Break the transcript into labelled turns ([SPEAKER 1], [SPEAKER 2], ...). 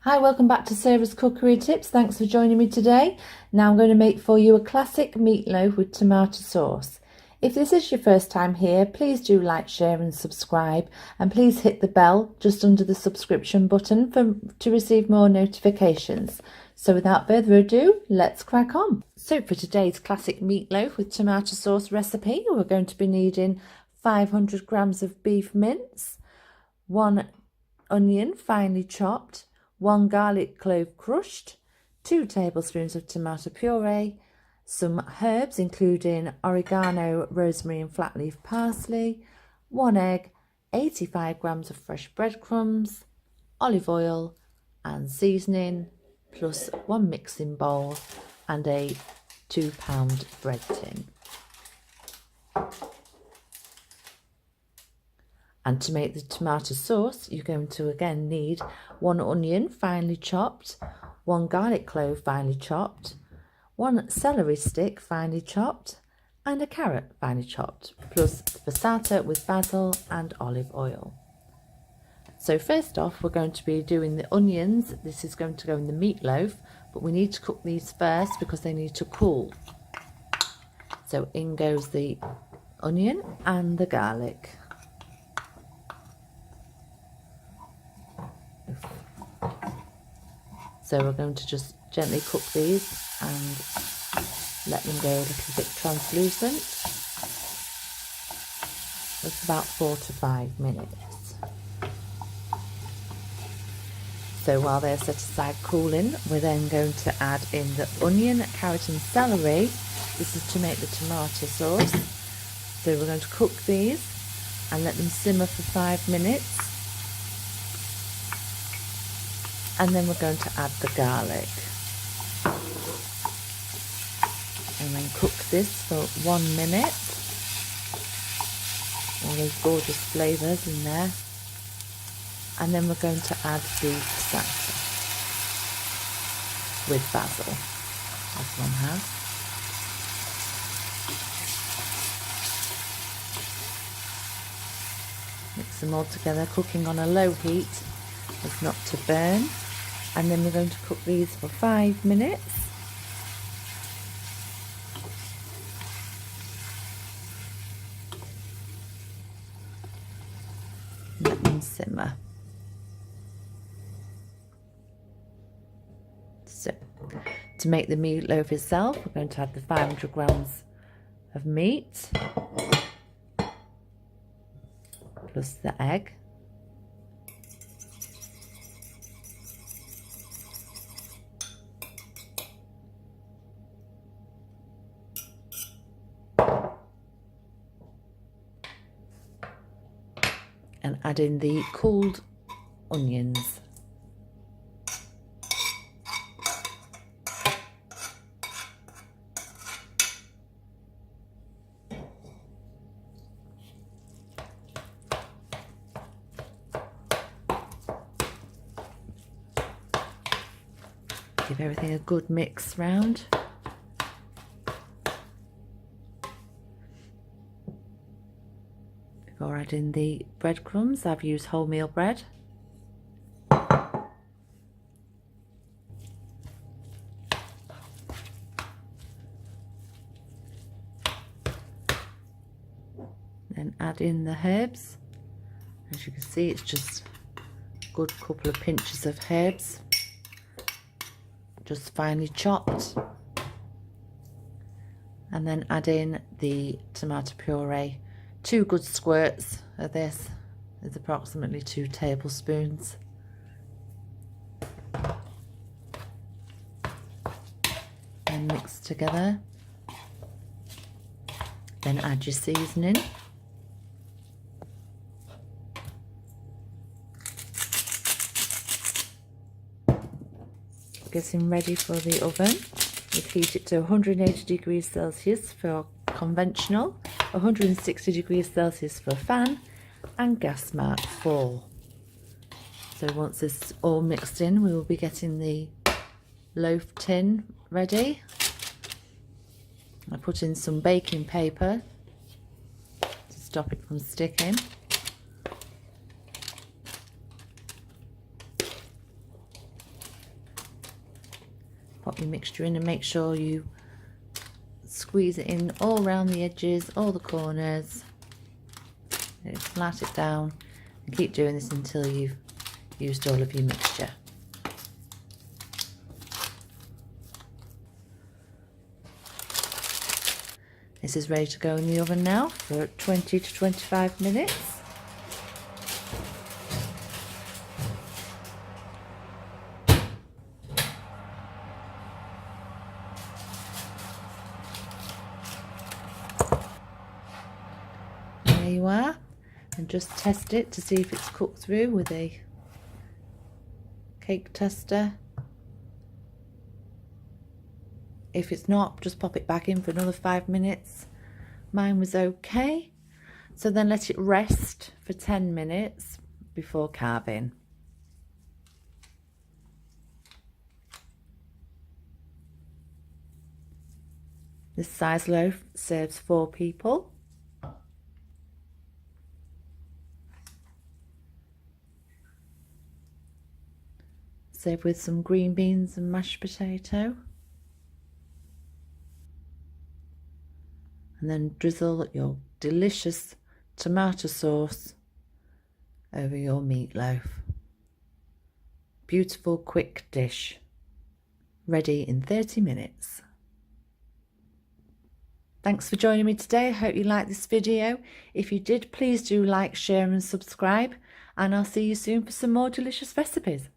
[SPEAKER 1] Hi, welcome back to Sarah's Cookery Tips. Thanks for joining me today. Now I'm going to make for you a classic meatloaf with tomato sauce. If this is your first time here, please do like, share and subscribe, and please hit the bell just under the subscription button to receive more notifications. So without further ado, let's crack on. So for today's classic meatloaf with tomato sauce recipe, we're going to be needing 500 grams of beef mince, 1 onion finely chopped, 1 garlic clove crushed, 2 tablespoons of tomato puree, some herbs including oregano, rosemary and flat leaf parsley, 1 egg, 85 grams of fresh breadcrumbs, olive oil and seasoning, plus 1 mixing bowl and a 2-pound bread tin. And to make the tomato sauce, you're going to again need 1 onion finely chopped, 1 garlic clove finely chopped, 1 celery stick finely chopped, and a carrot finely chopped, plus passata with basil and olive oil. So first off, we're going to be doing the onions. This is going to go in the meatloaf, but we need to cook these first because they need to cool. So in goes the onion and the garlic. So we're going to just gently cook these and let them go a little bit translucent. It's about 4 to 5 minutes. So while they're set aside cooling, we're then going to add in the onion, carrot and celery. This is to make the tomato sauce. So we're going to cook these and let them simmer for 5 minutes. And then we're going to add the garlic. And then cook this for 1 minute. All those gorgeous flavours in there. And then we're going to add the passata with basil, as one has. Mix them all together, cooking on a low heat as not to burn. And then we're going to cook these for 5 minutes. Let them simmer. So, to make the meatloaf itself, we're going to add the 500 grams of meat, plus the egg. And add in the cooled onions. Give everything a good mix round. Before adding the breadcrumbs, I've used wholemeal bread. Then add in the herbs. As you can see, it's just a good couple of pinches of herbs, just finely chopped. And then add in the tomato puree. 2 good squirts of this is approximately 2 tablespoons. And mix together. Then add your seasoning. Getting ready for the oven. We heat it to 180 degrees Celsius for conventional, 160 degrees Celsius for fan, and gas mark 4. So once this is all mixed in, we will be getting the loaf tin ready. I put in some baking paper to stop it from sticking. Pop your mixture in and make sure you squeeze it in all around the edges, all the corners. Flat it down and keep doing this until you've used all of your mixture. This is ready to go in the oven now for 20 to 25 minutes. There you are, and just test it to see if it's cooked through with a cake tester. If it's not, just pop it back in for another 5 minutes. Mine was okay. So then let it rest for 10 minutes before carving. This size loaf serves 4 people. Serve with some green beans and mashed potato. And then drizzle your delicious tomato sauce over your meatloaf. Beautiful quick dish. Ready in 30 minutes. Thanks for joining me today. I hope you liked this video. If you did, please do like, share and subscribe. And I'll see you soon for some more delicious recipes.